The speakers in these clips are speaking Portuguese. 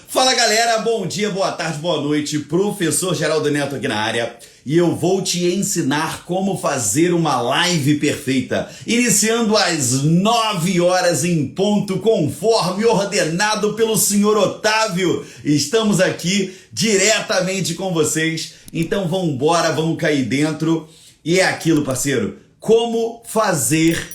Fala galera, bom dia, boa tarde, boa noite, professor Geraldo Neto aqui na área e eu vou te ensinar como fazer uma live perfeita, iniciando às 9 horas em ponto, conforme ordenado pelo senhor Otávio. Estamos aqui diretamente com vocês, então vamos embora, vamos cair dentro. E é aquilo, parceiro, como fazer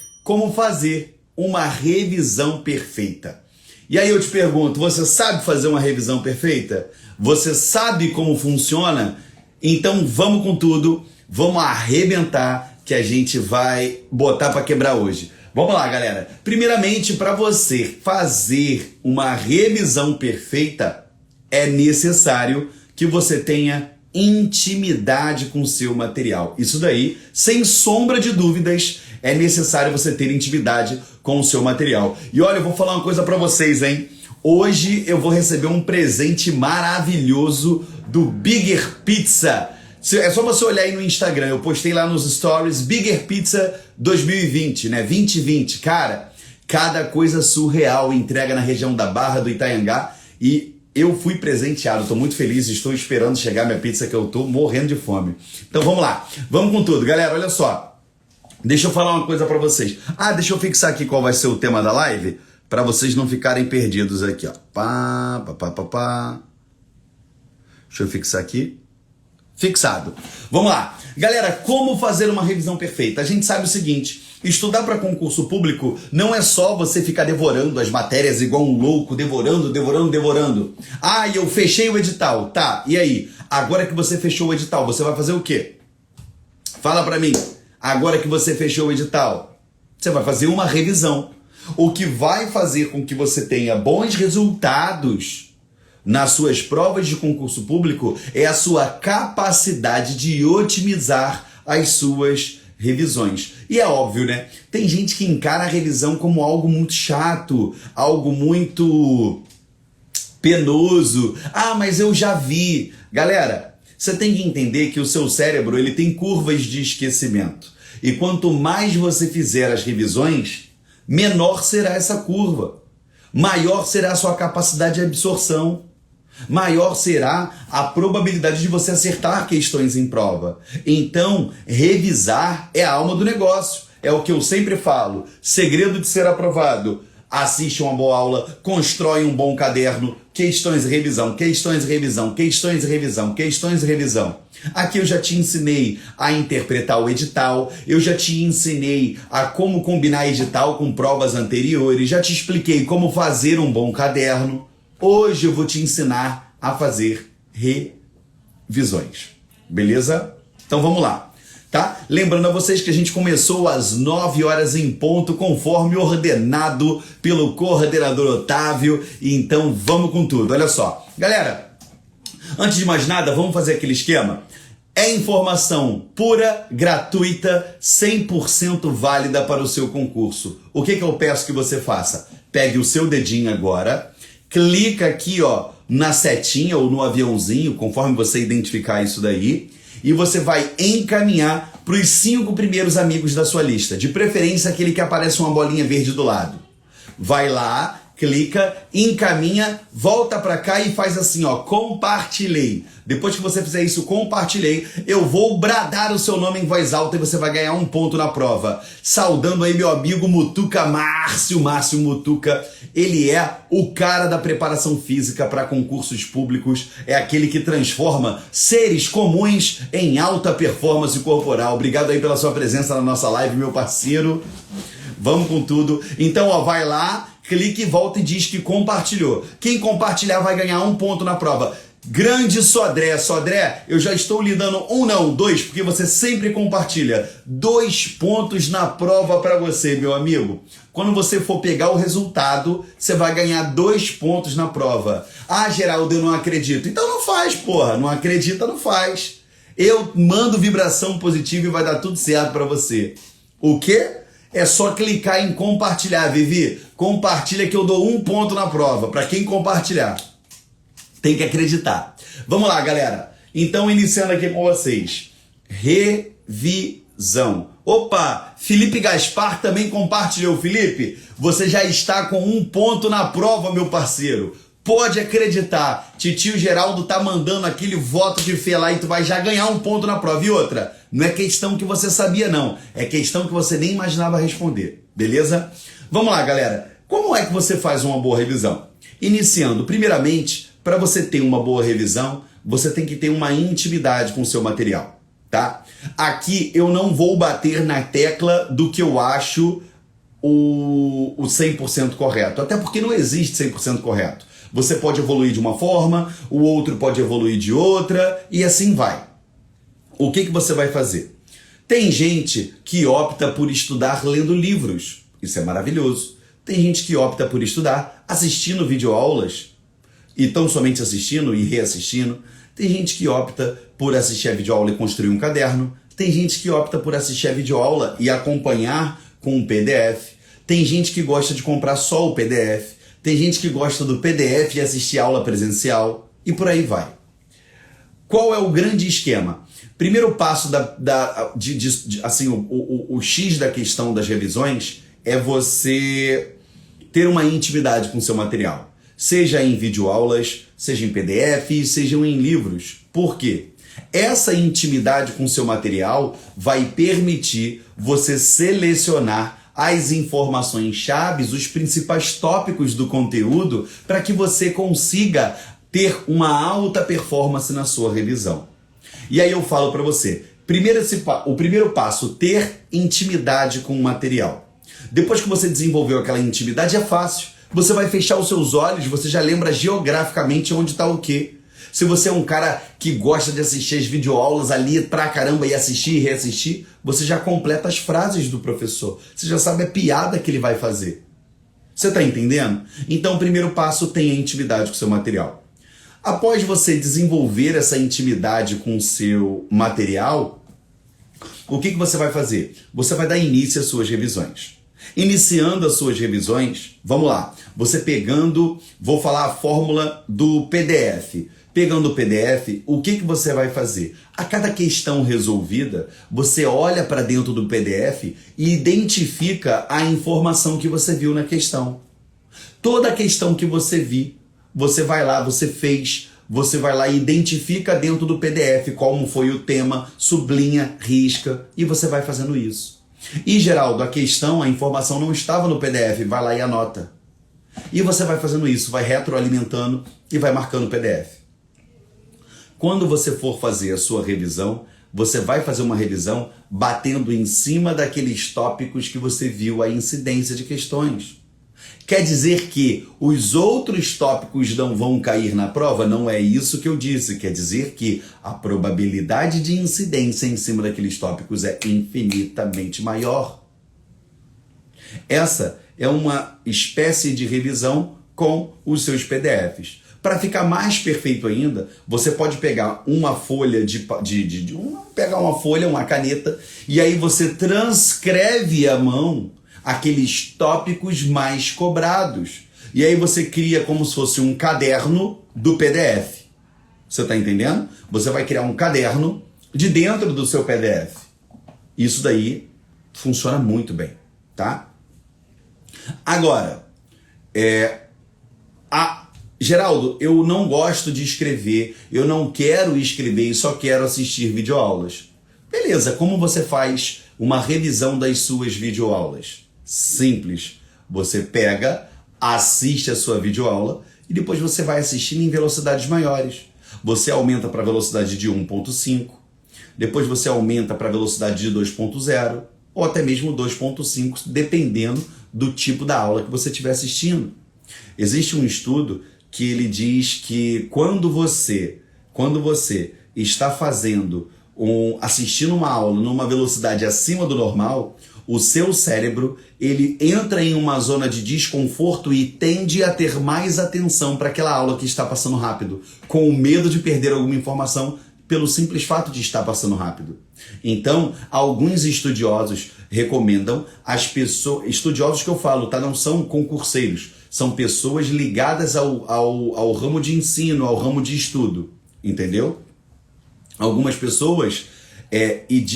uma revisão perfeita. E aí eu te pergunto, você sabe fazer uma revisão perfeita? Você sabe como funciona? Então vamos com tudo, vamos arrebentar que a gente vai botar para quebrar hoje. Vamos lá, galera. Primeiramente, para você fazer uma revisão perfeita, é necessário que você tenha intimidade com o seu material. Isso daí, sem sombra de dúvidas, é necessário você ter intimidade com o seu material. E olha, eu vou falar uma coisa para vocês, hein? Hoje eu vou receber um presente maravilhoso do Bigger Pizza. É só você olhar aí no Instagram, eu postei lá nos stories Bigger Pizza 2020, né? 2020. Cara, cada coisa surreal, entrega na região da Barra do Itaiangá e eu fui presenteado, tô muito feliz, estou esperando chegar minha pizza que eu tô morrendo de fome. Então vamos lá, vamos com tudo. Galera, olha só. Deixa eu falar uma coisa pra vocês. Deixa eu fixar aqui qual vai ser o tema da live, pra vocês não ficarem perdidos aqui, ó. Deixa eu fixar aqui. Fixado. Vamos lá. Galera, como fazer uma revisão perfeita? A gente sabe o seguinte, estudar para concurso público não é só você ficar devorando as matérias igual um louco, devorando. E eu fechei o edital. Tá, e aí? Agora que você fechou o edital, você vai fazer o quê? Fala pra mim. Agora que você fechou o edital, você vai fazer uma revisão. O que vai fazer com que você tenha bons resultados nas suas provas de concurso público é a sua capacidade de otimizar as suas revisões. E é óbvio, né? Tem gente que encara a revisão como algo muito chato, algo muito penoso. Mas eu já vi. Galera, você tem que entender que o seu cérebro ele tem curvas de esquecimento. E quanto mais você fizer as revisões, menor será essa curva. Maior será a sua capacidade de absorção. Maior será a probabilidade de você acertar questões em prova. Então, revisar é a alma do negócio. É o que eu sempre falo. Segredo de ser aprovado. Assiste uma boa aula, constrói um bom caderno, questões e revisão, questões e revisão, questões e revisão, questões e revisão. Aqui eu já te ensinei a interpretar o edital, eu já te ensinei a como combinar edital com provas anteriores, já te expliquei como fazer um bom caderno. Hoje eu vou te ensinar a fazer revisões, beleza? Então vamos lá. Tá? Lembrando a vocês que a gente começou às 9 horas em ponto, conforme ordenado pelo coordenador Otávio. Então vamos com tudo. Olha só. Galera, antes de mais nada, vamos fazer aquele esquema? É informação pura, gratuita, 100% válida para o seu concurso. O que eu peço que você faça? Pegue o seu dedinho agora, clica aqui ó, na setinha ou no aviãozinho, conforme você identificar isso daí, e você vai encaminhar para os 5 primeiros amigos da sua lista. De preferência, aquele que aparece uma bolinha verde do lado. Vai lá, clica, encaminha, volta para cá e faz assim, ó, compartilhei. Depois que você fizer isso, compartilhei, eu vou bradar o seu nome em voz alta e você vai ganhar 1 ponto na prova. Saudando aí meu amigo Mutuca Márcio Mutuca. Ele é o cara da preparação física para concursos públicos, é aquele que transforma seres comuns em alta performance corporal. Obrigado aí pela sua presença na nossa live, meu parceiro. Vamos com tudo. Então, ó, vai lá, clique, volta e diz que compartilhou. Quem compartilhar vai ganhar 1 ponto na prova. Grande Sodré, eu já estou lhe dando 1 não, 2, porque você sempre compartilha. 2 pontos na prova para você, meu amigo. Quando você for pegar o resultado, você vai ganhar 2 pontos na prova. Geraldo, eu não acredito. Então não faz, porra. Não acredita, não faz. Eu mando vibração positiva e vai dar tudo certo para você. O quê? É só clicar em compartilhar, Vivi. Compartilha que eu dou 1 ponto na prova, para quem compartilhar. Tem que acreditar. Vamos lá, galera. Então, iniciando aqui com vocês. Revisão. Opa, Felipe Gaspar também compartilhou. Felipe, você já está com 1 ponto na prova, meu parceiro. Pode acreditar, titio Geraldo tá mandando aquele voto de fé lá e tu vai já ganhar um ponto na prova. E outra, não é questão que você sabia não, é questão que você nem imaginava responder, beleza? Vamos lá, galera. Como é que você faz uma boa revisão? Iniciando, primeiramente, para você ter uma boa revisão, você tem que ter uma intimidade com o seu material, tá? Aqui eu não vou bater na tecla do que eu acho o 100% correto, até porque não existe 100% correto. Você pode evoluir de uma forma, o outro pode evoluir de outra, e assim vai. O que você vai fazer? Tem gente que opta por estudar lendo livros. Isso é maravilhoso. Tem gente que opta por estudar assistindo videoaulas, e tão somente assistindo e reassistindo. Tem gente que opta por assistir a videoaula e construir um caderno. Tem gente que opta por assistir a videoaula e acompanhar com um PDF. Tem gente que gosta de comprar só o PDF. Tem gente que gosta do PDF e assistir aula presencial. E por aí vai. Qual é o grande esquema? Primeiro passo assim, o X da questão das revisões é você ter uma intimidade com o seu material. Seja em videoaulas, seja em PDF, sejam em livros. Por quê? Essa intimidade com o seu material vai permitir você selecionar as informações chaves, os principais tópicos do conteúdo, para que você consiga ter uma alta performance na sua revisão. E aí eu falo para você, o primeiro passo, ter intimidade com o material. Depois que você desenvolveu aquela intimidade, é fácil. Você vai fechar os seus olhos, você já lembra geograficamente onde está o quê. Se você é um cara que gosta de assistir as videoaulas ali pra caramba e assistir e reassistir, você já completa as frases do professor. Você já sabe a piada que ele vai fazer. Você tá entendendo? Então, o primeiro passo, tenha intimidade com o seu material. Após você desenvolver essa intimidade com o seu material, o que você vai fazer? Você vai dar início às suas revisões. Iniciando as suas revisões, vamos lá, você pegando, vou falar a fórmula do PDF. Pegando o PDF, o que você vai fazer? A cada questão resolvida, você olha para dentro do PDF e identifica a informação que você viu na questão. Toda questão que você viu, você vai lá, você fez, você vai lá e identifica dentro do PDF como foi o tema, sublinha, risca e você vai fazendo isso. E, Geraldo, a informação não estava no PDF, vai lá e anota. E você vai fazendo isso, vai retroalimentando e vai marcando o PDF. Quando você for fazer a sua revisão, você vai fazer uma revisão batendo em cima daqueles tópicos que você viu a incidência de questões. Quer dizer que os outros tópicos não vão cair na prova? Não é isso que eu disse. Quer dizer que a probabilidade de incidência em cima daqueles tópicos é infinitamente maior. Essa é uma espécie de revisão com os seus PDFs. Para ficar mais perfeito ainda, você pode pegar uma folha pegar uma folha, uma caneta, e aí você transcreve à mão aqueles tópicos mais cobrados. E aí você cria como se fosse um caderno do PDF. Você está entendendo? Você vai criar um caderno de dentro do seu PDF. Isso daí funciona muito bem, tá? Agora, Geraldo, eu não gosto de escrever, eu não quero escrever e só quero assistir videoaulas. Beleza, como você faz uma revisão das suas videoaulas? Simples. Você pega, assiste a sua videoaula e depois você vai assistindo em velocidades maiores. Você aumenta para a velocidade de 1.5, depois você aumenta para a velocidade de 2.0 ou até mesmo 2.5, dependendo do tipo da aula que você estiver assistindo. Existe um estudo que ele diz que quando você está assistindo uma aula numa velocidade acima do normal, o seu cérebro ele entra em uma zona de desconforto e tende a ter mais atenção para aquela aula que está passando rápido, com o medo de perder alguma informação pelo simples fato de estar passando rápido. Então, alguns estudiosos recomendam as pessoas, estudiosos que eu falo, tá? Não são concurseiros, são pessoas ligadas ao ramo de ensino, ao ramo de estudo, entendeu? Algumas pessoas,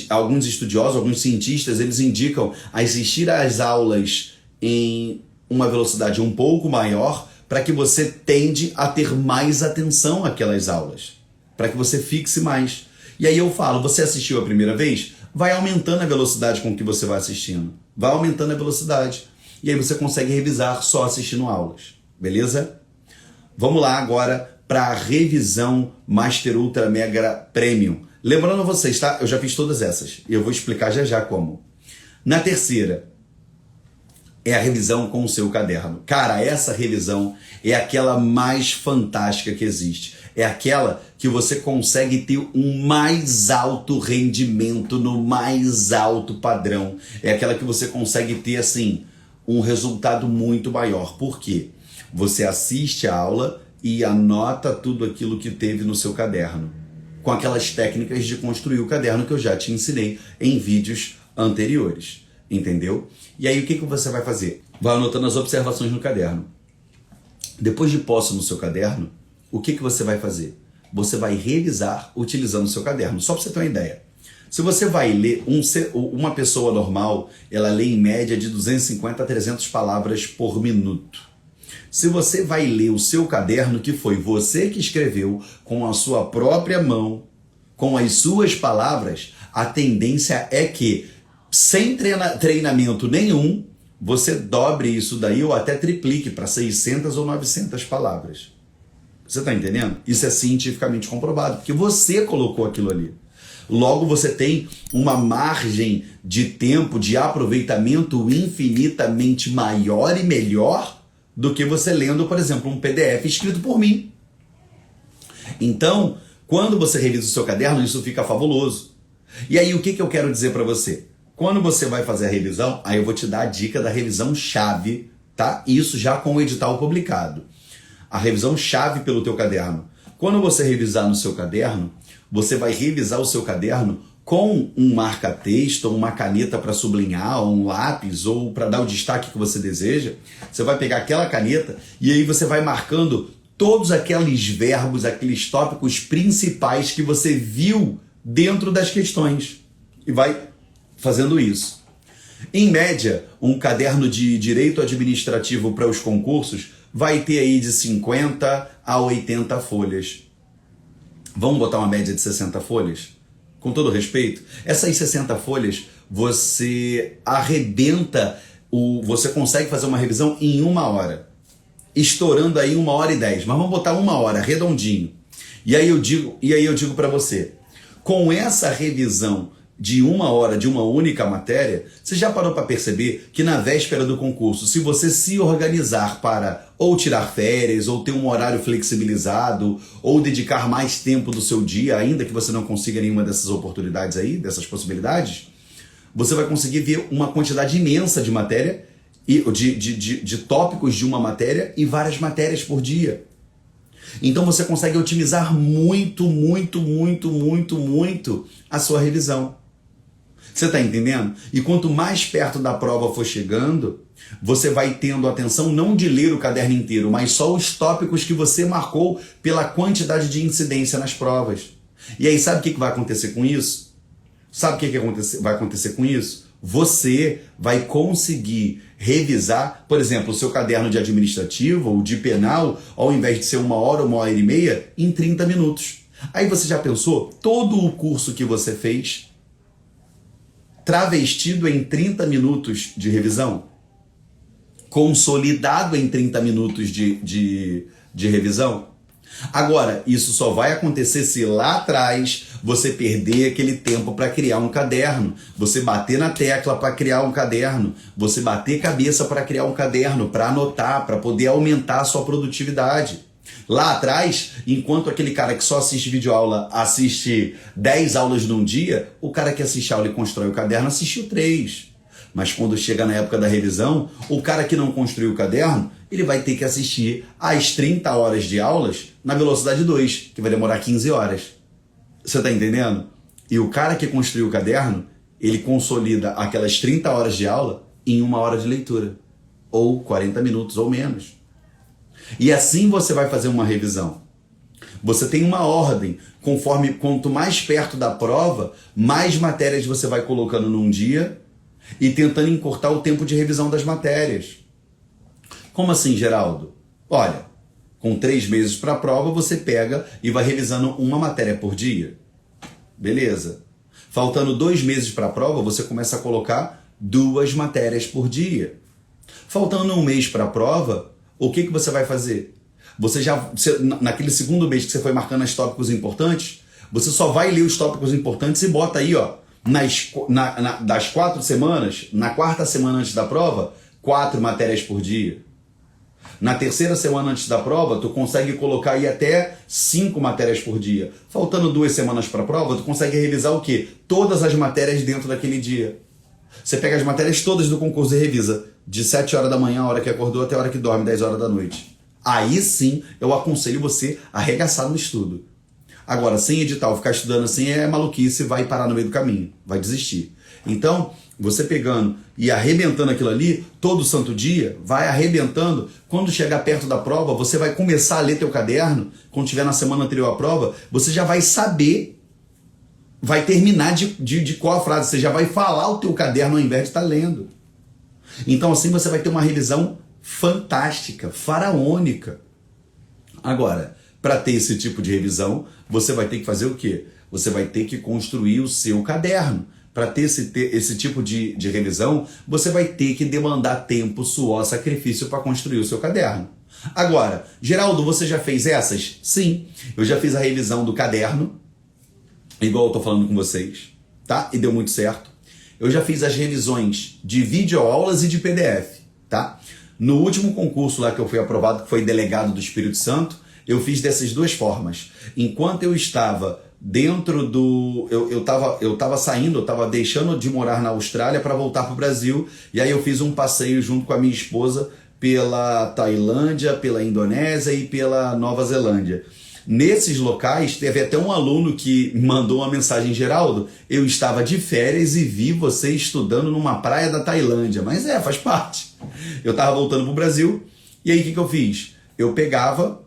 alguns estudiosos, alguns cientistas, eles indicam assistir às aulas em uma velocidade um pouco maior para que você tende a ter mais atenção àquelas aulas, para que você fixe mais. E aí eu falo, você assistiu a primeira vez? Vai aumentando a velocidade com que você vai assistindo. Vai aumentando a velocidade. E aí você consegue revisar só assistindo aulas. Beleza? Vamos lá agora para a revisão Master Ultra Mega Premium. Lembrando a vocês, tá? Eu já fiz todas essas. E eu vou explicar já já como. Na terceira, é a revisão com o seu caderno. Cara, essa revisão é aquela mais fantástica que existe. É aquela que você consegue ter um mais alto rendimento no mais alto padrão. É aquela que você consegue ter, assim, um resultado muito maior. Por quê? Você assiste a aula e anota tudo aquilo que teve no seu caderno, com aquelas técnicas de construir o caderno que eu já te ensinei em vídeos anteriores. Entendeu? E aí o que você vai fazer? Vai anotando as observações no caderno. Depois de posto no seu caderno, o que você vai fazer? Você vai revisar utilizando o seu caderno. Só para você ter uma ideia. Se você vai ler, uma pessoa normal, ela lê em média de 250 a 300 palavras por minuto. Se você vai ler o seu caderno, que foi você que escreveu com a sua própria mão, com as suas palavras, a tendência é que, sem treinamento nenhum, você dobre isso daí ou até triplique para 600 ou 900 palavras. Você está entendendo? Isso é cientificamente comprovado, porque você colocou aquilo ali. Logo, você tem uma margem de tempo, de aproveitamento infinitamente maior e melhor do que você lendo, por exemplo, um PDF escrito por mim. Então, quando você revisa o seu caderno, isso fica fabuloso. E aí, o que eu quero dizer para você? Quando você vai fazer a revisão, aí eu vou te dar a dica da revisão chave, tá? Isso já com o edital publicado. A revisão chave pelo teu caderno. Quando você revisar no seu caderno, você vai revisar o seu caderno com um marca-texto, ou uma caneta para sublinhar, ou um lápis, ou para dar o destaque que você deseja. Você vai pegar aquela caneta e aí você vai marcando todos aqueles verbos, aqueles tópicos principais que você viu dentro das questões. E vai fazendo isso. Em média, um caderno de direito administrativo para os concursos vai ter aí de 50 a 80 folhas. Vamos botar uma média de 60 folhas? Com todo respeito, essas 60 folhas você arrebenta, você consegue fazer uma revisão em 1 hora. Estourando aí 1h10, mas vamos botar 1 hora, redondinho. E aí eu digo para você, com essa revisão de 1 hora de uma única matéria, você já parou para perceber que na véspera do concurso, se você se organizar para ou tirar férias, ou ter um horário flexibilizado, ou dedicar mais tempo do seu dia, ainda que você não consiga nenhuma dessas oportunidades aí, dessas possibilidades, você vai conseguir ver uma quantidade imensa de matéria, de tópicos de uma matéria e várias matérias por dia. Então você consegue otimizar muito a sua revisão. Você está entendendo? E quanto mais perto da prova for chegando, você vai tendo atenção não de ler o caderno inteiro, mas só os tópicos que você marcou pela quantidade de incidência nas provas. E aí sabe o que vai acontecer com isso? Sabe o que vai acontecer com isso? Você vai conseguir revisar, por exemplo, o seu caderno de administrativo ou de penal, ao invés de ser 1 hora ou 1h30, em 30 minutos. Aí você já pensou todo o curso que você fez travestido em 30 minutos de revisão? Consolidado em 30 minutos de revisão? Agora, isso só vai acontecer se lá atrás você perder aquele tempo para criar um caderno, você bater na tecla para criar um caderno, você bater cabeça para criar um caderno, para anotar, para poder aumentar a sua produtividade. Lá atrás, enquanto aquele cara que só assiste videoaula assiste 10 aulas num dia, o cara que assiste aula e constrói o caderno assistiu 3. Mas quando chega na época da revisão, o cara que não construiu o caderno, ele vai ter que assistir às 30 horas de aulas na velocidade 2, que vai demorar 15 horas. Você está entendendo? E o cara que construiu o caderno, ele consolida aquelas 30 horas de aula em 1 hora de leitura. Ou 40 minutos ou menos. E assim você vai fazer uma revisão. Você tem uma ordem, conforme quanto mais perto da prova, mais matérias você vai colocando num dia e tentando encurtar o tempo de revisão das matérias. Como assim, Geraldo? Olha, com 3 meses para a prova, você pega e vai revisando uma matéria por dia. Beleza. Faltando 2 meses para a prova, você começa a colocar 2 matérias por dia. Faltando 1 mês para a prova, o que você vai fazer? Naquele segundo mês que você foi marcando os tópicos importantes, você só vai ler os tópicos importantes e bota aí, ó, das 4 semanas, na 4ª semana antes da prova, 4 matérias por dia. Na 3ª semana antes da prova, tu consegue colocar aí até 5 matérias por dia. Faltando 2 semanas para a prova, tu consegue revisar o quê? Todas as matérias dentro daquele dia. Você pega as matérias todas do concurso e revisa. De 7 horas da manhã, a hora que acordou, até a hora que dorme, 10 horas da noite. Aí sim, eu aconselho você a arregaçar no estudo. Agora, sem edital, ficar estudando assim é maluquice, vai parar no meio do caminho, vai desistir. Então, você pegando e arrebentando aquilo ali, todo santo dia, vai arrebentando. Quando chegar perto da prova, você vai começar a ler teu caderno. Quando tiver na semana anterior à prova, você já vai saber, vai terminar de qual a frase. Você já vai falar o teu caderno ao invés de estar lendo. Então assim você vai ter uma revisão fantástica, faraônica. Agora, para ter esse tipo de revisão, você vai ter que fazer o quê? Você vai ter que construir o seu caderno. Para ter esse tipo de revisão, você vai ter que demandar tempo, suor, sacrifício para construir o seu caderno. Agora, Geraldo, você já fez essas? Sim, eu já fiz a revisão do caderno, igual eu estou falando com vocês, tá? E deu muito certo. Eu já fiz as revisões de videoaulas e de PDF, tá? No último concurso lá que eu fui aprovado, que foi delegado do Espírito Santo, eu fiz dessas 2 formas. Enquanto eu estava dentro do... Eu estava saindo, eu estava deixando de morar na Austrália para voltar para o Brasil, e aí eu fiz um passeio junto com a minha esposa pela Tailândia, pela Indonésia e pela Nova Zelândia. Nesses locais, teve até um aluno que mandou uma mensagem: Geraldo, eu estava de férias e vi você estudando numa praia da Tailândia. Mas faz parte. Eu estava voltando para o Brasil, e aí o que eu fiz? Eu pegava,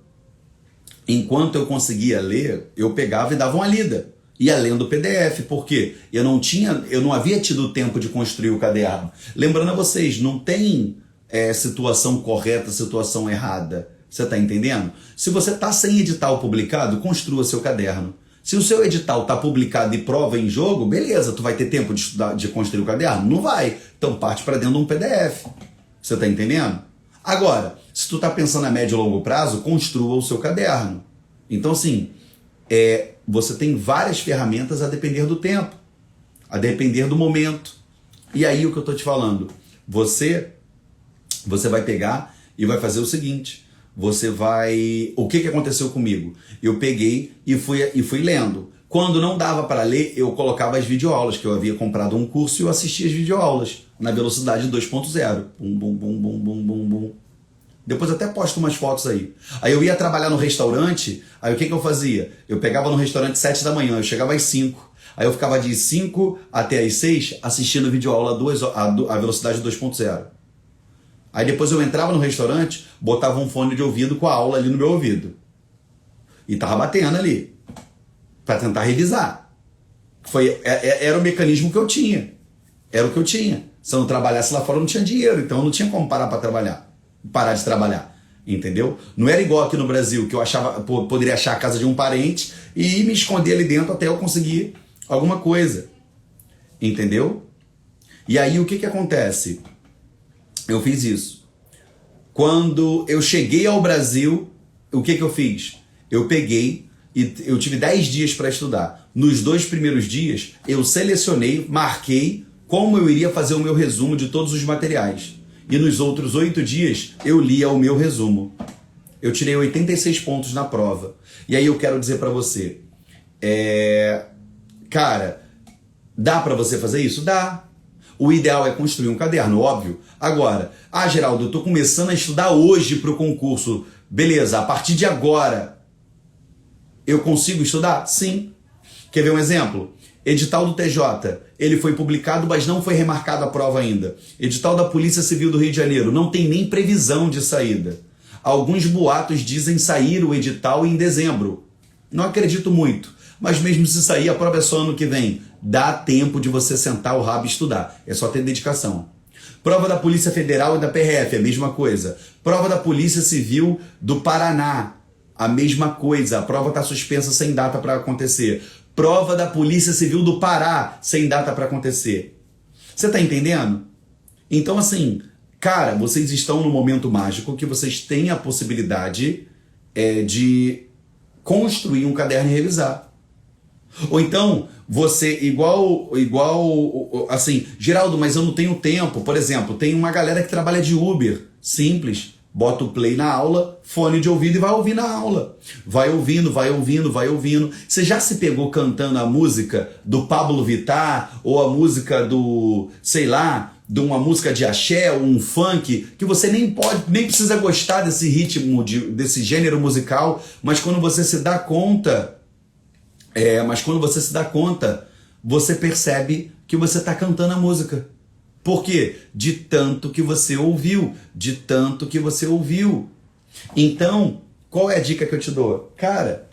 enquanto eu conseguia ler, eu pegava e dava uma lida. Ia lendo o PDF, porque eu não havia tido tempo de construir o caderno. Lembrando a vocês, não tem situação correta, situação errada. Você está entendendo? Se você está sem edital publicado, construa seu caderno. Se o seu edital está publicado e prova em jogo, beleza, tu vai ter tempo de estudar, de construir o caderno? Não vai. Então parte para dentro de um PDF. Você está entendendo? Agora, se tu está pensando a médio e longo prazo, construa o seu caderno. Então, assim, você tem várias ferramentas a depender do tempo, a depender do momento. E aí o que eu estou te falando? Você vai pegar e vai fazer o seguinte... O que aconteceu comigo? Eu peguei e fui lendo. Quando não dava para ler, eu colocava as videoaulas, que eu havia comprado um curso e eu assistia as videoaulas na velocidade 2.0. Bum, bum, bum, bum, bum, bum, bum. Depois até posto umas fotos aí. Aí eu ia trabalhar no restaurante, aí o que eu fazia? Eu pegava no restaurante 7 da manhã, eu chegava às 5. Aí eu ficava de 5 até às 6 assistindo videoaula a velocidade 2.0. Aí depois eu entrava no restaurante, botava um fone de ouvido com a aula ali no meu ouvido. E tava batendo ali, para tentar revisar. Era o mecanismo que eu tinha. Era o que eu tinha. Se eu não trabalhasse lá fora, eu não tinha dinheiro. Então eu não tinha como parar de trabalhar. Entendeu? Não era igual aqui no Brasil, que eu poderia achar a casa de um parente e me esconder ali dentro até eu conseguir alguma coisa. Entendeu? E aí o que acontece? Eu fiz isso. Quando eu cheguei ao Brasil, o que eu fiz? Eu peguei e eu tive 10 dias para estudar. Nos 2 primeiros dias, eu selecionei, marquei como eu iria fazer o meu resumo de todos os materiais. E nos outros 8 dias, eu lia o meu resumo. Eu tirei 86 pontos na prova. E aí eu quero dizer para você, cara, dá para você fazer isso? Dá. O ideal é construir um caderno, óbvio. Agora, Geraldo, eu tô começando a estudar hoje para o concurso. Beleza, a partir de agora, eu consigo estudar? Sim. Quer ver um exemplo? Edital do TJ, ele foi publicado, mas não foi remarcado a prova ainda. Edital da Polícia Civil do Rio de Janeiro, não tem nem previsão de saída. Alguns boatos dizem sair o edital em dezembro. Não acredito muito, mas mesmo se sair, a prova é só ano que vem. Dá tempo de você sentar o rabo e estudar. É só ter dedicação. Prova da Polícia Federal e da PRF, a mesma coisa. Prova da Polícia Civil do Paraná, a mesma coisa. A prova está suspensa sem data para acontecer. Prova da Polícia Civil do Pará, sem data para acontecer. Você está entendendo? Então, assim, cara, vocês estão no momento mágico que vocês têm a possibilidade de construir um caderno e revisar. Ou então, você, assim, Geraldo, mas eu não tenho tempo. Por exemplo, tem uma galera que trabalha de Uber, simples. Bota o play na aula, fone de ouvido e vai ouvir na aula. Vai ouvindo, vai ouvindo, vai ouvindo. Você já se pegou cantando a música do Pablo Vittar ou a música do, sei lá, de uma música de axé ou um funk, que você nem precisa gostar desse ritmo, desse gênero musical, mas quando você se dá conta, você percebe que você está cantando a música. Por quê? De tanto que você ouviu, de tanto que você ouviu. Então, qual é a dica que eu te dou? Cara,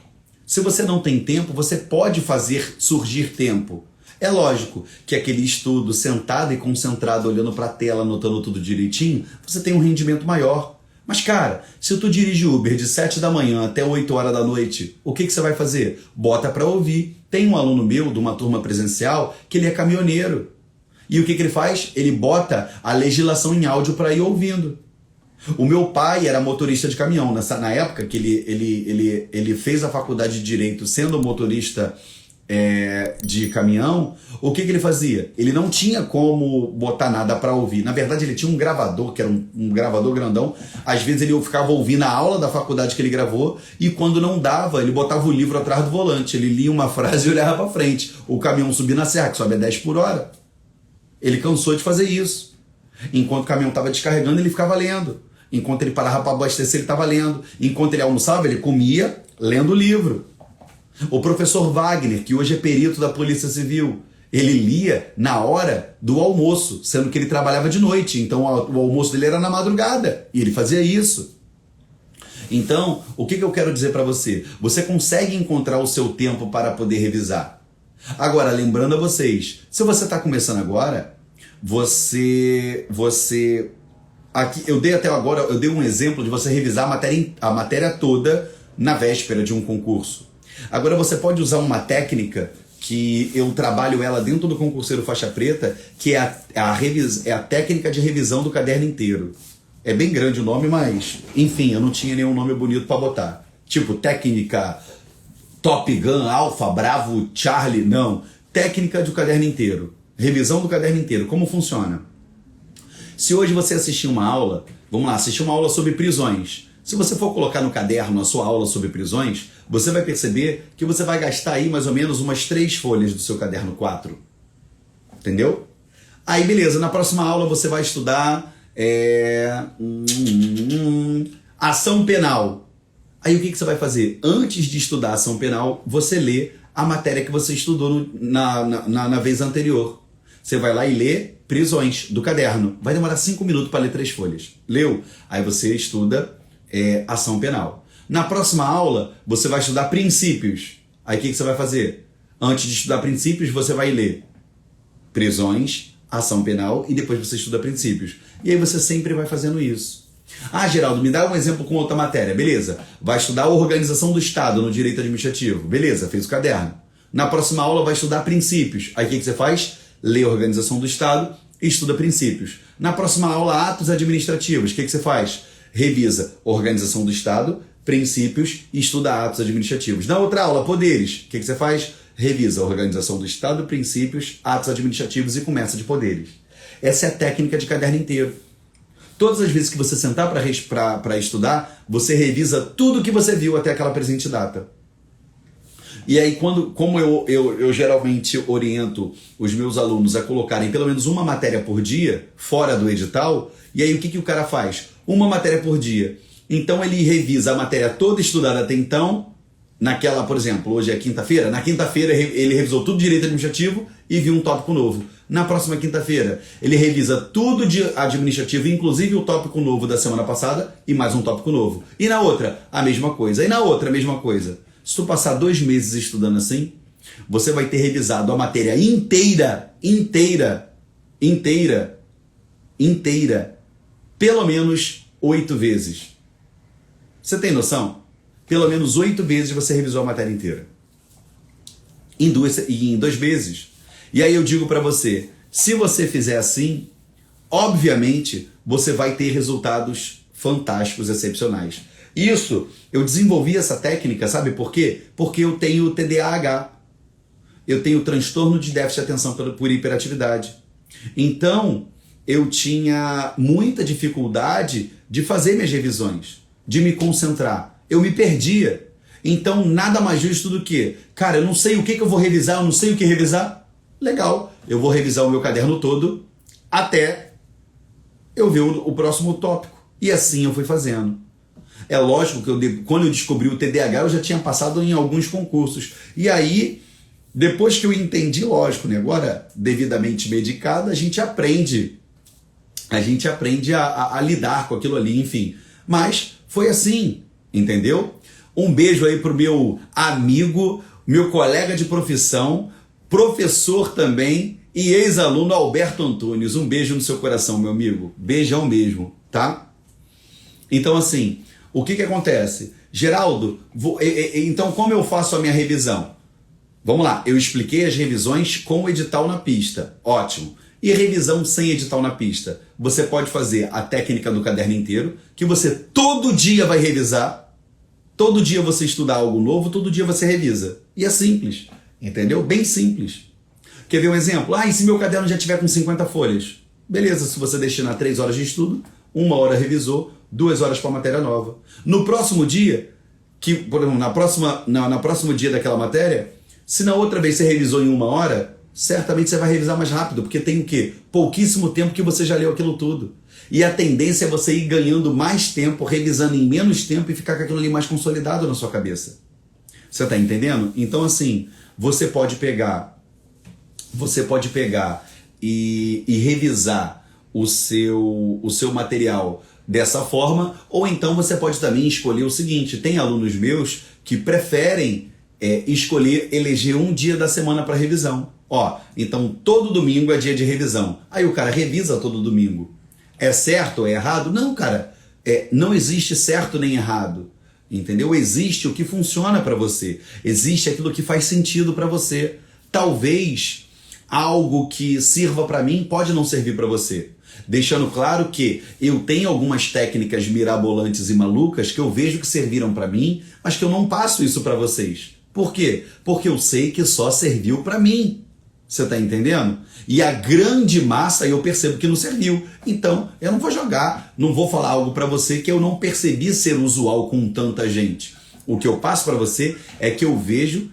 se você não tem tempo, você pode fazer surgir tempo. É lógico que aquele estudo sentado e concentrado, olhando para a tela, anotando tudo direitinho, você tem um rendimento maior. Mas, cara, se tu dirige Uber de 7 da manhã até 8 horas da noite, o que você vai fazer? Bota para ouvir. Tem um aluno meu, de uma turma presencial, que ele é caminhoneiro. E o que ele faz? Ele bota a legislação em áudio para ir ouvindo. O meu pai era motorista de caminhão. Na época que ele fez a faculdade de Direito sendo motorista de caminhão, o que ele fazia? Ele não tinha como botar nada para ouvir. Na verdade, ele tinha um gravador, que era um gravador grandão. Às vezes ele ficava ouvindo a aula da faculdade que ele gravou, e quando não dava, ele botava o livro atrás do volante. Ele lia uma frase e olhava para frente. O caminhão subia na serra, que sobe a 10 por hora. Ele cansou de fazer isso. Enquanto o caminhão estava descarregando, ele ficava lendo. Enquanto ele parava para abastecer, ele estava lendo. Enquanto ele almoçava, ele comia, lendo o livro. O professor Wagner, que hoje é perito da Polícia Civil, ele lia na hora do almoço, sendo que ele trabalhava de noite. Então o almoço dele era na madrugada. E ele fazia isso. Então, o que eu quero dizer para você? Você consegue encontrar o seu tempo para poder revisar. Agora, lembrando a vocês, se você está começando agora, aqui eu dei um exemplo de você revisar a matéria toda na véspera de um concurso. Agora você pode usar uma técnica que eu trabalho ela dentro do concurseiro faixa preta, que é a técnica de revisão do caderno inteiro. É bem grande o nome, mas enfim, eu não tinha nenhum nome bonito para botar. Tipo técnica Top Gun, Alpha, Bravo, Charlie, não. Técnica do caderno inteiro. Revisão do caderno inteiro. Como funciona? Se hoje você assistir uma aula, vamos lá, assistir uma aula sobre prisões. Se você for colocar no caderno a sua aula sobre prisões, você vai perceber que você vai gastar aí mais ou menos umas 3 folhas do seu caderno 4. Entendeu? Aí beleza, na próxima aula você vai estudar ação penal. Aí o que você vai fazer? Antes de estudar ação penal, você lê a matéria que você estudou na vez anterior. Você vai lá e lê prisões do caderno. Vai demorar 5 minutos para ler 3 folhas. Leu? Aí você estuda ação penal. Na próxima aula, você vai estudar princípios. Aí o que você vai fazer? Antes de estudar princípios, você vai ler prisões, ação penal e depois você estuda princípios. E aí você sempre vai fazendo isso. Ah, Geraldo, me dá um exemplo com outra matéria. Beleza. Vai estudar a organização do Estado no direito administrativo. Beleza, fez o caderno. Na próxima aula vai estudar princípios. Aí o que você faz? Lê a organização do Estado e estuda princípios. Na próxima aula, atos administrativos. O que você faz? Revisa organização do Estado, princípios e estuda atos administrativos. Na outra aula, poderes. O que você faz? Revisa a organização do Estado, princípios, atos administrativos e começa de poderes. Essa é a técnica de caderno inteiro. Todas as vezes que você sentar para estudar, você revisa tudo que você viu até aquela presente data. E aí, como eu geralmente oriento os meus alunos a colocarem pelo menos uma matéria por dia, fora do edital, e aí o que o cara faz? Uma matéria por dia. Então ele revisa a matéria toda estudada até então, naquela, por exemplo, hoje é quinta-feira, na quinta-feira ele revisou tudo de direito administrativo e viu um tópico novo. Na próxima quinta-feira, ele revisa tudo de administrativo, inclusive o tópico novo da semana passada e mais um tópico novo. E na outra, a mesma coisa. E na outra, a mesma coisa. Se tu passar 2 meses estudando assim, você vai ter revisado a matéria inteira inteira pelo menos 8 vezes. Você tem noção? Pelo menos 8 vezes você revisou a matéria inteira. Em 2 meses. E aí eu digo para você, se você fizer assim, obviamente você vai ter resultados fantásticos, excepcionais. Isso, eu desenvolvi essa técnica, sabe por quê? Porque eu tenho TDAH. Eu tenho transtorno de déficit de atenção por hiperatividade. Então, eu tinha muita dificuldade de fazer minhas revisões, de me concentrar. Eu me perdia. Então, nada mais justo do que, cara, eu não sei o que eu vou revisar, eu não sei o que revisar. Legal, eu vou revisar o meu caderno todo até eu ver o próximo tópico. E assim eu fui fazendo. É lógico que quando eu descobri o TDAH, eu já tinha passado em alguns concursos. E aí, depois que eu entendi, lógico, né? Agora, devidamente medicado, a gente aprende a lidar com aquilo ali, enfim. Mas foi assim, entendeu? Um beijo aí pro meu amigo, meu colega de profissão, professor também e ex-aluno Alberto Antunes. Um beijo no seu coração, meu amigo. Beijão mesmo, tá? Então, assim, o que acontece? Geraldo, então como eu faço a minha revisão? Vamos lá, eu expliquei as revisões com o edital na pista. Ótimo. E revisão sem edital na pista? Você pode fazer a técnica do caderno inteiro, que você todo dia vai revisar. Todo dia você estuda algo novo, todo dia você revisa. E é simples, entendeu? Bem simples. Quer ver um exemplo? E se meu caderno já tiver com 50 folhas? Beleza, se você destinar 3 horas de estudo, 1 hora revisou, 2 horas para a matéria nova. No próximo dia, por exemplo, na próximo dia daquela matéria, se na outra vez você revisou em 1 hora, certamente você vai revisar mais rápido, porque tem o quê? Pouquíssimo tempo que você já leu aquilo tudo. E a tendência é você ir ganhando mais tempo, revisando em menos tempo e ficar com aquilo ali mais consolidado na sua cabeça. Você está entendendo? Então, assim, você pode pegar e revisar o seu material dessa forma, ou então você pode também escolher o seguinte: tem alunos meus que preferem eleger um dia da semana para revisão. Então todo domingo é dia de revisão. Aí o cara revisa todo domingo. É certo ou é errado? Não, cara. Não existe certo nem errado. Entendeu? Existe o que funciona para você. Existe aquilo que faz sentido para você. Talvez algo que sirva para mim pode não servir para você. Deixando claro que eu tenho algumas técnicas mirabolantes e malucas que eu vejo que serviram para mim, mas que eu não passo isso para vocês. Por quê? Porque eu sei que só serviu para mim. Você está entendendo? E a grande massa eu percebo que não serviu. Então, eu não vou jogar, não vou falar algo para você que eu não percebi ser usual com tanta gente. O que eu passo para você é que eu vejo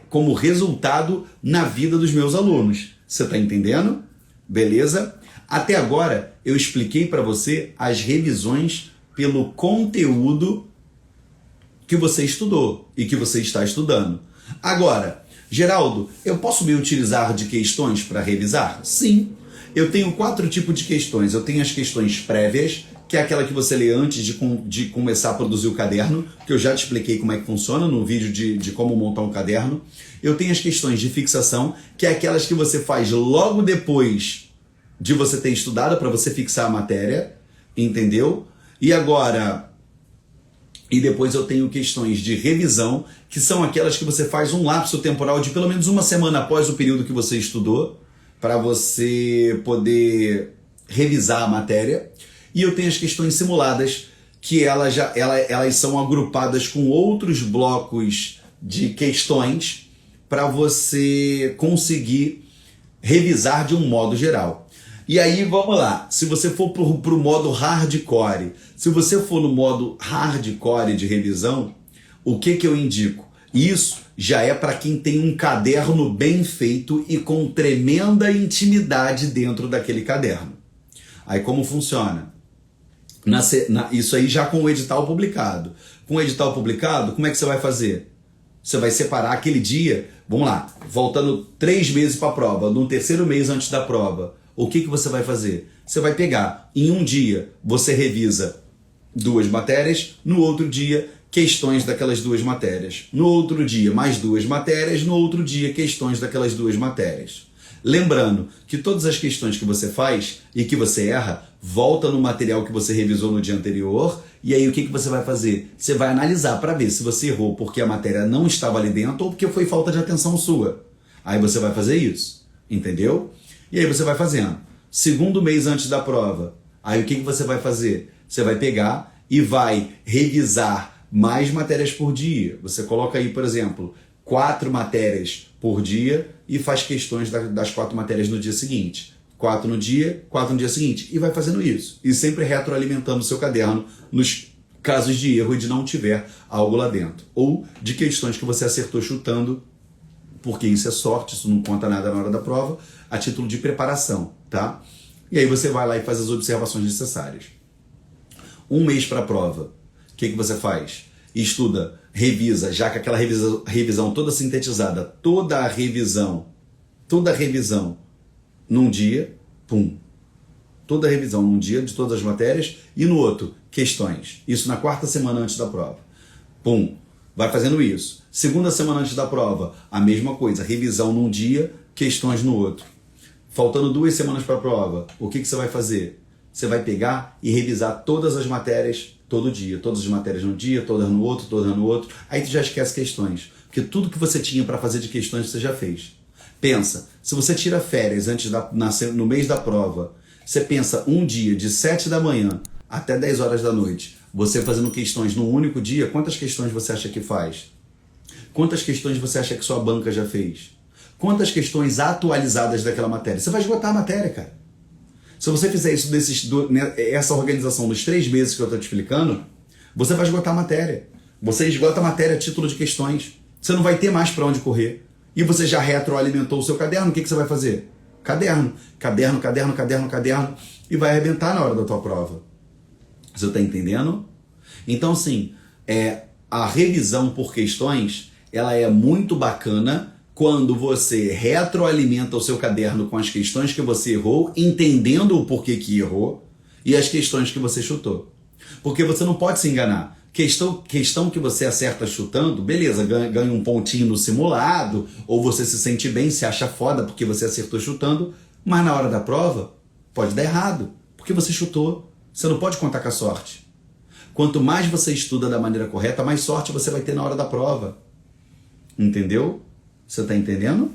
como resultado na vida dos meus alunos. Você está entendendo? Beleza? Até agora, eu expliquei para você as revisões pelo conteúdo que você estudou e que você está estudando. Agora, Geraldo, eu posso me utilizar de questões para revisar? Sim. Eu tenho 4 tipos de questões. Eu tenho as questões prévias, que é aquela que você lê antes de começar a produzir o caderno, que eu já te expliquei como é que funciona no vídeo de como montar um caderno. Eu tenho as questões de fixação, que é aquelas que você faz logo depois de você ter estudado para você fixar a matéria, entendeu? E depois eu tenho questões de revisão, que são aquelas que você faz um lapso temporal de pelo menos 1 semana após o período que você estudou, para você poder revisar a matéria. E eu tenho as questões simuladas, que elas são agrupadas com outros blocos de questões para você conseguir revisar de um modo geral. E aí, vamos lá, se você for para o modo hardcore, se você for no modo hardcore de revisão, o que eu indico? Isso já é para quem tem um caderno bem feito e com tremenda intimidade dentro daquele caderno. Aí como funciona? Isso aí já com o edital publicado. Com o edital publicado, como é que você vai fazer? Você vai separar aquele dia, vamos lá, voltando 3 meses para a prova, no 3º mês antes da prova. O que você vai fazer? Você vai pegar, em um dia, você revisa 2 matérias, no outro dia, questões daquelas 2 matérias. No outro dia, mais 2 matérias, no outro dia, questões daquelas 2 matérias. Lembrando que todas as questões que você faz e que você erra, volta no material que você revisou no dia anterior, e aí o que você vai fazer? Você vai analisar para ver se você errou porque a matéria não estava ali dentro ou porque foi falta de atenção sua. Aí você vai fazer isso, entendeu? E aí você vai fazendo. Segundo mês antes da prova, aí o que você vai fazer? Você vai pegar e vai revisar mais matérias por dia. Você coloca aí, por exemplo, 4 matérias por dia e faz questões das 4 matérias no dia seguinte. 4 no dia, 4 no dia seguinte. E vai fazendo isso. E sempre retroalimentando o seu caderno nos casos de erro e de não tiver algo lá dentro. Ou de questões que você acertou chutando, porque isso é sorte, isso não conta nada na hora da prova, a título de preparação, tá? E aí você vai lá e faz as observações necessárias. Um mês para a prova, o que você faz? Estuda, revisa, já que aquela revisão toda sintetizada, toda a revisão num dia, pum. Toda a revisão num dia de todas as matérias e no outro, questões. Isso na 4ª semana antes da prova. Pum. Vai fazendo isso. 2ª semana antes da prova, a mesma coisa. Revisão num dia, questões no outro. Faltando 2 semanas para a prova, o que você vai fazer? Você vai pegar e revisar todas as matérias todo dia. Todas as matérias num dia, todas no outro, todas no outro. Aí tu já esquece questões. Porque tudo que você tinha para fazer de questões você já fez. Pensa, se você tira férias no mês da prova, você pensa um dia de 7 da manhã até 10 horas da noite, você fazendo questões num único dia, quantas questões você acha que faz? Quantas questões você acha que sua banca já fez? Quantas questões atualizadas daquela matéria? Você vai esgotar a matéria, cara. Se você fizer isso essa organização dos 3 meses que eu estou te explicando, você vai esgotar a matéria. Você esgota a matéria a título de questões. Você não vai ter mais para onde correr. E você já retroalimentou o seu caderno, o que você vai fazer? Caderno, caderno, caderno, caderno, caderno, e vai arrebentar na hora da tua prova. Você está entendendo? Então, sim, a revisão por questões, ela é muito bacana quando você retroalimenta o seu caderno com as questões que você errou, entendendo o porquê que errou, e as questões que você chutou. Porque você não pode se enganar. Questão que você acerta chutando, beleza, ganha um pontinho no simulado, ou você se sente bem, se acha foda porque você acertou chutando, mas na hora da prova pode dar errado, porque você chutou. Você não pode contar com a sorte. Quanto mais você estuda da maneira correta, mais sorte você vai ter na hora da prova. Entendeu? Você está entendendo?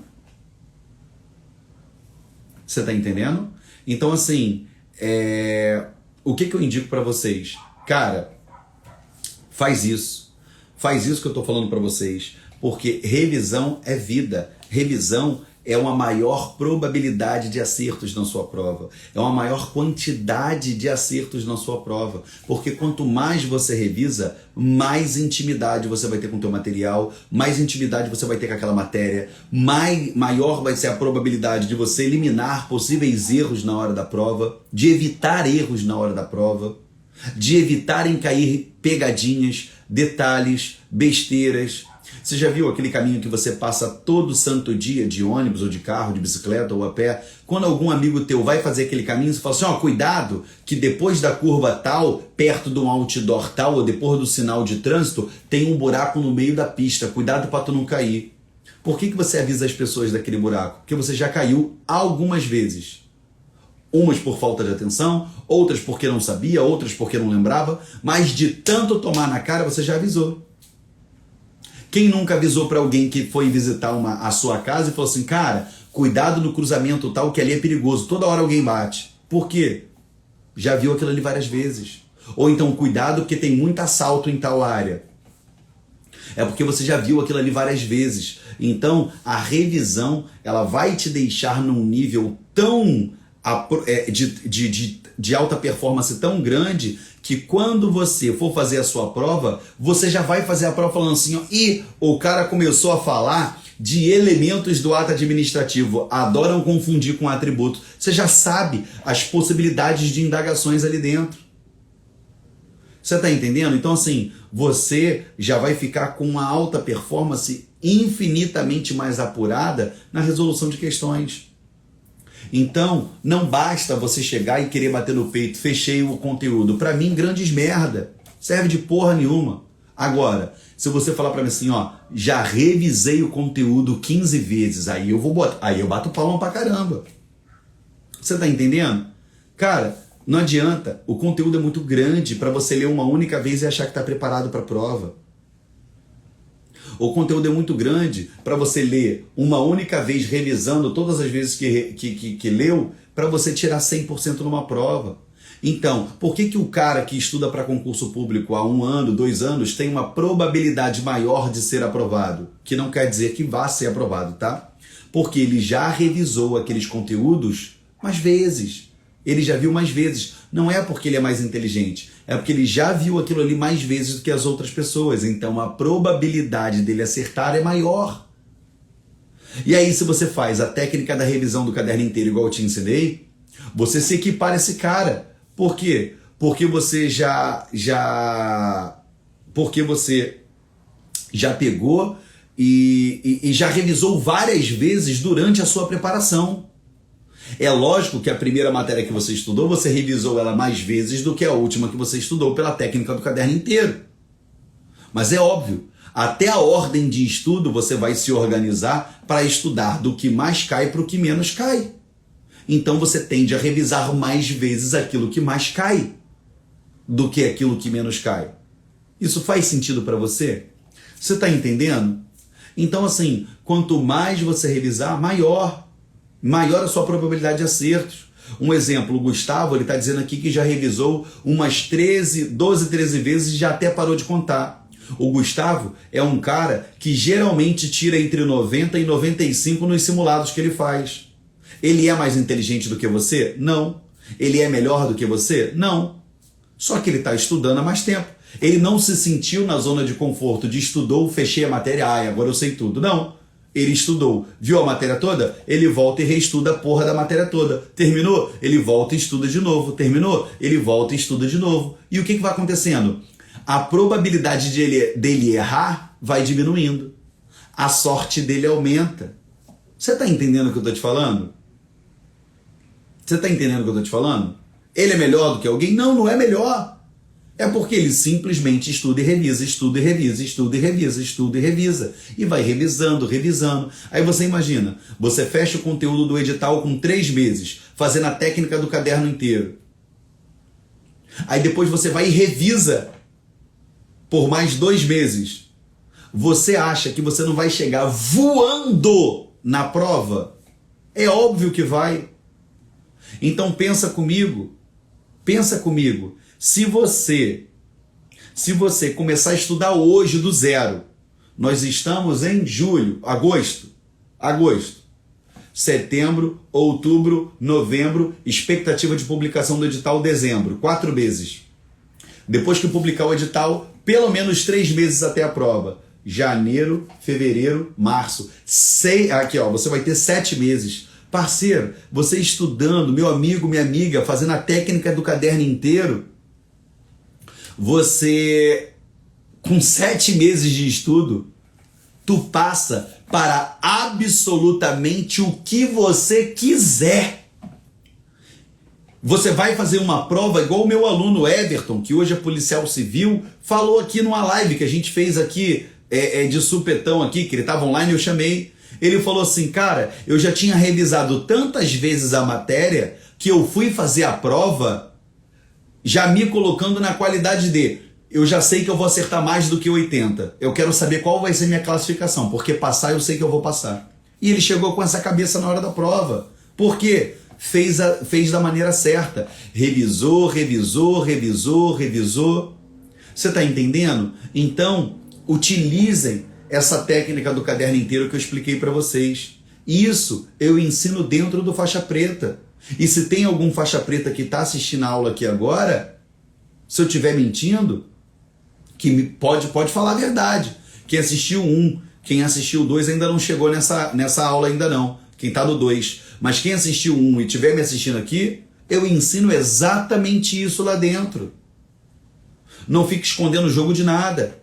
Você está entendendo? Então, assim, o que eu indico para vocês? Cara, faz isso. Faz isso que eu estou falando para vocês. Porque revisão é vida. Revisão é uma maior probabilidade de acertos na sua prova. É uma maior quantidade de acertos na sua prova. Porque quanto mais você revisa, mais intimidade você vai ter com o teu material, mais intimidade você vai ter com aquela matéria, maior vai ser a probabilidade de você eliminar possíveis erros na hora da prova, de evitar erros na hora da prova, de evitarem cair pegadinhas, detalhes, besteiras. Você já viu aquele caminho que você passa todo santo dia de ônibus ou de carro, de bicicleta ou a pé? Quando algum amigo teu vai fazer aquele caminho, você fala assim, cuidado que depois da curva tal, perto de um outdoor tal ou depois do sinal de trânsito, tem um buraco no meio da pista, cuidado para tu não cair. Por que você avisa as pessoas daquele buraco? Porque você já caiu algumas vezes. Umas por falta de atenção, outras porque não sabia, outras porque não lembrava, mas de tanto tomar na cara você já avisou. Quem nunca avisou para alguém que foi visitar a sua casa e falou assim, cara, cuidado no cruzamento tal, que ali é perigoso, toda hora alguém bate. Por quê? Já viu aquilo ali várias vezes. Ou então, cuidado porque tem muito assalto em tal área. É porque você já viu aquilo ali várias vezes. Então, a revisão, ela vai te deixar num nível tão de alta performance tão grande que quando você for fazer a sua prova, você já vai fazer a prova falando assim, e o cara começou a falar de elementos do ato administrativo, adoram confundir com atributo. Você já sabe as possibilidades de indagações ali dentro. Você está entendendo? Então, assim, você já vai ficar com uma alta performance infinitamente mais apurada na resolução de questões. Então, não basta você chegar e querer bater no peito, fechei o conteúdo. Para mim, grandes merda. Serve de porra nenhuma. Agora, se você falar para mim assim, ó, já revisei o conteúdo 15 vezes, aí eu bato palma pra caramba. Você tá entendendo? Cara, não adianta, o conteúdo é muito grande para você ler uma única vez e achar que tá preparado para a prova. O conteúdo é muito grande para você ler uma única vez, revisando todas as vezes que leu, para você tirar 100% numa prova. Então, por que o cara que estuda para concurso público há 1 ano, 2 anos, tem uma probabilidade maior de ser aprovado? Que não quer dizer que vá ser aprovado, tá? Porque ele já revisou aqueles conteúdos mais vezes. Ele já viu mais vezes. Não é porque ele é mais inteligente, é porque ele já viu aquilo ali mais vezes do que as outras pessoas. Então a probabilidade dele acertar é maior. E aí, se você faz a técnica da revisão do caderno inteiro igual eu te ensinei, você se equipara a esse cara. Por quê? Porque você porque você já pegou e já revisou várias vezes durante a sua preparação. É lógico que a primeira matéria que você estudou, você revisou ela mais vezes do que a última que você estudou pela técnica do caderno inteiro. Mas é óbvio, até a ordem de estudo você vai se organizar para estudar do que mais cai para o que menos cai. Então você tende a revisar mais vezes aquilo que mais cai do que aquilo que menos cai. Isso faz sentido para você? Você está entendendo? Então assim, quanto mais você revisar, maior a sua probabilidade de acertos. Um exemplo, o Gustavo, ele está dizendo aqui que já revisou umas 12, 13 vezes e já até parou de contar. O Gustavo é um cara que geralmente tira entre 90 e 95 nos simulados que ele faz. Ele é mais inteligente do que você? Não. Ele é melhor do que você? Não. Só que ele está estudando há mais tempo. Ele não se sentiu na zona de conforto de estudou, fechei a matéria, agora eu sei tudo. Não. Ele estudou, viu a matéria toda? Ele volta e reestuda a porra da matéria toda. Terminou? Ele volta e estuda de novo. Terminou? Ele volta e estuda de novo. E o que vai acontecendo? A probabilidade dele errar vai diminuindo. A sorte dele aumenta. Você está entendendo o que eu estou te falando? Você está entendendo o que eu estou te falando? Ele é melhor do que alguém? Não, não é melhor. É porque ele simplesmente estuda e revisa, estuda e revisa, estuda e revisa, estuda e revisa. E vai revisando, revisando. Aí você imagina, você fecha o conteúdo do edital com 3 meses, fazendo a técnica do caderno inteiro. Aí depois você vai e revisa por mais 2 meses. Você acha que você não vai chegar voando na prova? É óbvio que vai. Então pensa comigo. Se você começar a estudar hoje do zero, nós estamos em agosto, setembro, outubro, novembro, expectativa de publicação do edital dezembro, 4 meses. Depois que publicar o edital, pelo menos 3 meses até a prova. Janeiro, fevereiro, março. Aqui ó, você vai ter 7 meses. Parceiro, você estudando, meu amigo, minha amiga, fazendo a técnica do caderno inteiro, você, com 7 meses de estudo, tu passa para absolutamente o que você quiser. Você vai fazer uma prova igual o meu aluno Everton, que hoje é policial civil, falou aqui numa live que a gente fez aqui, de supetão aqui, que ele estava online e eu chamei. Ele falou assim, cara, eu já tinha revisado tantas vezes a matéria que eu fui fazer a prova já me colocando na qualidade de eu já sei que eu vou acertar mais do que 80. Eu quero saber qual vai ser minha classificação, porque passar eu sei que eu vou passar. E ele chegou com essa cabeça na hora da prova. Por quê? Fez da maneira certa. Revisou. Você está entendendo? Então, utilizem essa técnica do caderno inteiro que eu expliquei para vocês. Isso eu ensino dentro do faixa preta. E se tem algum faixa preta que está assistindo a aula aqui agora, se eu estiver mentindo, que pode falar a verdade. Quem assistiu 1, quem assistiu 2 ainda não chegou nessa aula ainda não. Quem está no 2. Mas quem assistiu 1 e estiver me assistindo aqui, eu ensino exatamente isso lá dentro. Não fique escondendo o jogo de nada.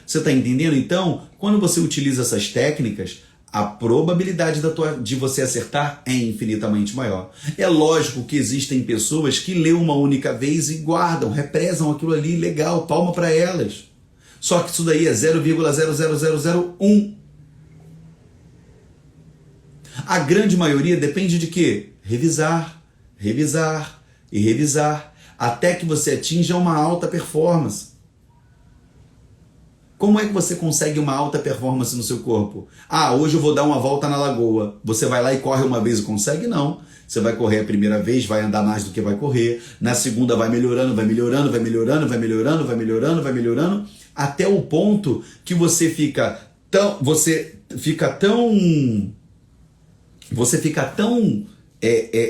Você está entendendo? Então, quando você utiliza essas técnicas, a probabilidade de você acertar é infinitamente maior. É lógico que existem pessoas que lêem uma única vez e guardam, represam aquilo ali, legal, palma para elas. Só que isso daí é 0,00001. A grande maioria depende de quê? Revisar, revisar e revisar, até que você atinja uma alta performance. Como é que você consegue uma alta performance no seu corpo? Ah, hoje eu vou dar uma volta na lagoa. Você vai lá e corre uma vez e consegue? Não. Você vai correr a primeira vez, vai andar mais do que vai correr. Na segunda vai melhorando, vai melhorando, vai melhorando, vai melhorando, vai melhorando, vai melhorando, até o ponto que você fica tão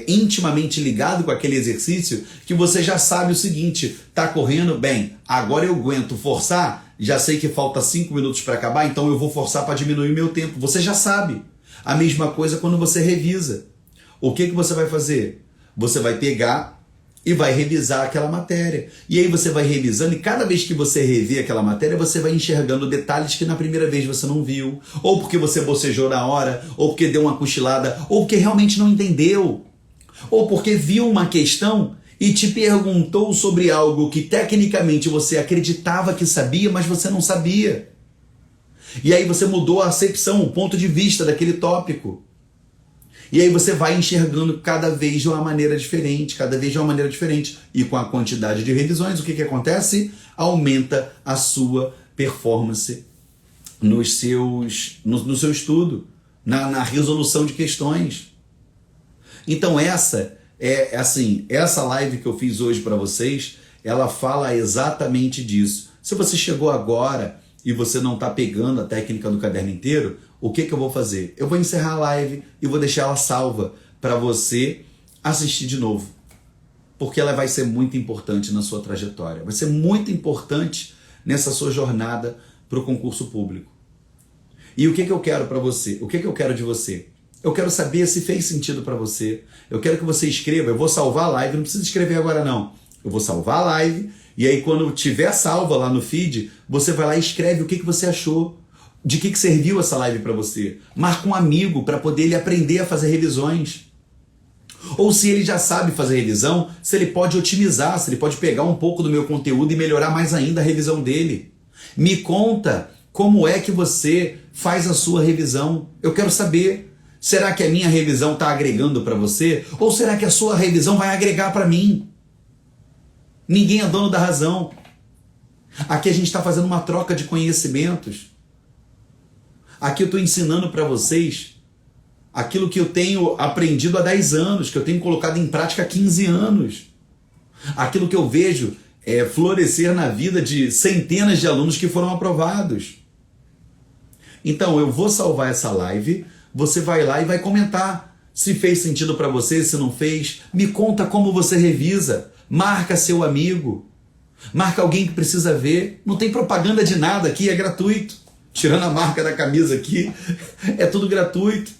intimamente ligado com aquele exercício que você já sabe o seguinte: tá correndo bem, agora eu aguento forçar, já sei que falta 5 minutos para acabar, então eu vou forçar para diminuir meu tempo. Você já sabe. A mesma coisa quando você revisa. O que você vai fazer? Você vai pegar e vai revisar aquela matéria. E aí você vai revisando, e cada vez que você revê aquela matéria, você vai enxergando detalhes que na primeira vez você não viu, ou porque você bocejou na hora, ou porque deu uma cochilada, ou porque realmente não entendeu, ou porque viu uma questão e te perguntou sobre algo que tecnicamente você acreditava que sabia, mas você não sabia. E aí você mudou a acepção, o ponto de vista daquele tópico. E aí você vai enxergando cada vez de uma maneira diferente, cada vez de uma maneira diferente. E com a quantidade de revisões, o que acontece? Aumenta a sua performance no seu estudo, na resolução de questões. Então essa live que eu fiz hoje para vocês, ela fala exatamente disso. Se você chegou agora e você não está pegando a técnica do caderno inteiro, o que eu vou fazer? Eu vou encerrar a live e vou deixar ela salva para você assistir de novo. Porque ela vai ser muito importante na sua trajetória. Vai ser muito importante nessa sua jornada para o concurso público. E o que eu quero para você? O que eu quero de você? Eu quero saber se fez sentido para você. Eu quero que você escreva. Eu vou salvar a live. Não precisa escrever agora não. Eu vou salvar a live. E aí quando tiver salva lá no feed, você vai lá e escreve o que você achou. De que serviu essa live para você? Marca um amigo para poder ele aprender a fazer revisões. Ou se ele já sabe fazer revisão, se ele pode otimizar, se ele pode pegar um pouco do meu conteúdo e melhorar mais ainda a revisão dele. Me conta como é que você faz a sua revisão. Eu quero saber. Será que a minha revisão está agregando para você? Ou será que a sua revisão vai agregar para mim? Ninguém é dono da razão. Aqui a gente está fazendo uma troca de conhecimentos. Aqui eu estou ensinando para vocês aquilo que eu tenho aprendido há 10 anos, que eu tenho colocado em prática há 15 anos. Aquilo que eu vejo florescer na vida de centenas de alunos que foram aprovados. Então eu vou salvar essa live, você vai lá e vai comentar se fez sentido para você, se não fez. Me conta como você revisa, marca seu amigo, marca alguém que precisa ver. Não tem propaganda de nada aqui, é gratuito. Tirando a marca da camisa aqui, é tudo gratuito.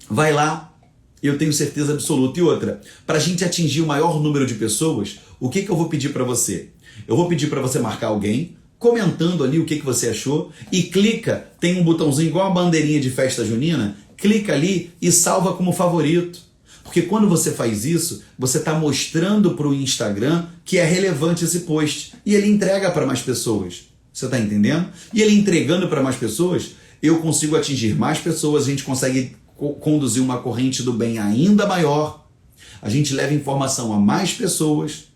Vai lá, eu tenho certeza absoluta. E outra, para a gente atingir o maior número de pessoas, o que eu vou pedir para você? Eu vou pedir para você marcar alguém, comentando ali o que você achou, e clica, tem um botãozinho igual a bandeirinha de festa junina, clica ali e salva como favorito. Porque quando você faz isso, você está mostrando para o Instagram que é relevante esse post, e ele entrega para mais pessoas. Você está entendendo? E ele entregando para mais pessoas, eu consigo atingir mais pessoas, a gente consegue conduzir uma corrente do bem ainda maior, a gente leva informação a mais pessoas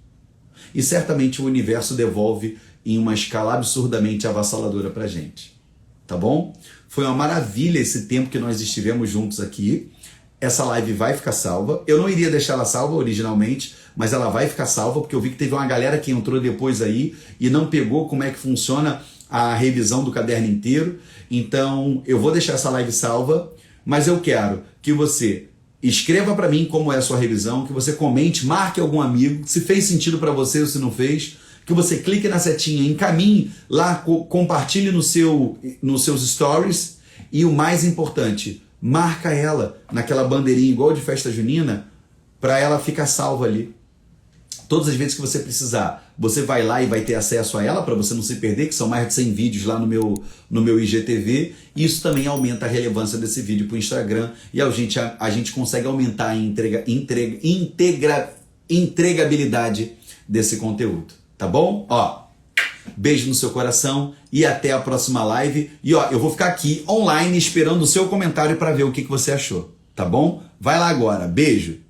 e certamente o universo devolve em uma escala absurdamente avassaladora para a gente. Tá bom? Foi uma maravilha esse tempo que nós estivemos juntos aqui. Essa live vai ficar salva. Eu não iria deixar ela salva originalmente, mas ela vai ficar salva, porque eu vi que teve uma galera que entrou depois aí e não pegou como é que funciona a revisão do caderno inteiro. Então, eu vou deixar essa live salva, mas eu quero que você escreva para mim como é a sua revisão, que você comente, marque algum amigo, se fez sentido para você ou se não fez, que você clique na setinha, encaminhe lá, compartilhe nos seus stories e o mais importante, marca ela naquela bandeirinha igual de festa junina para ela ficar salva ali. Todas as vezes que você precisar, você vai lá e vai ter acesso a ela para você não se perder, que são mais de 100 vídeos lá no meu IGTV. Isso também aumenta a relevância desse vídeo para o Instagram e a gente consegue aumentar a entregabilidade desse conteúdo. Tá bom? Ó, Beijo no seu coração e até a próxima live. E ó, eu vou ficar aqui online esperando o seu comentário para ver o que você achou, tá bom? Vai lá agora. Beijo.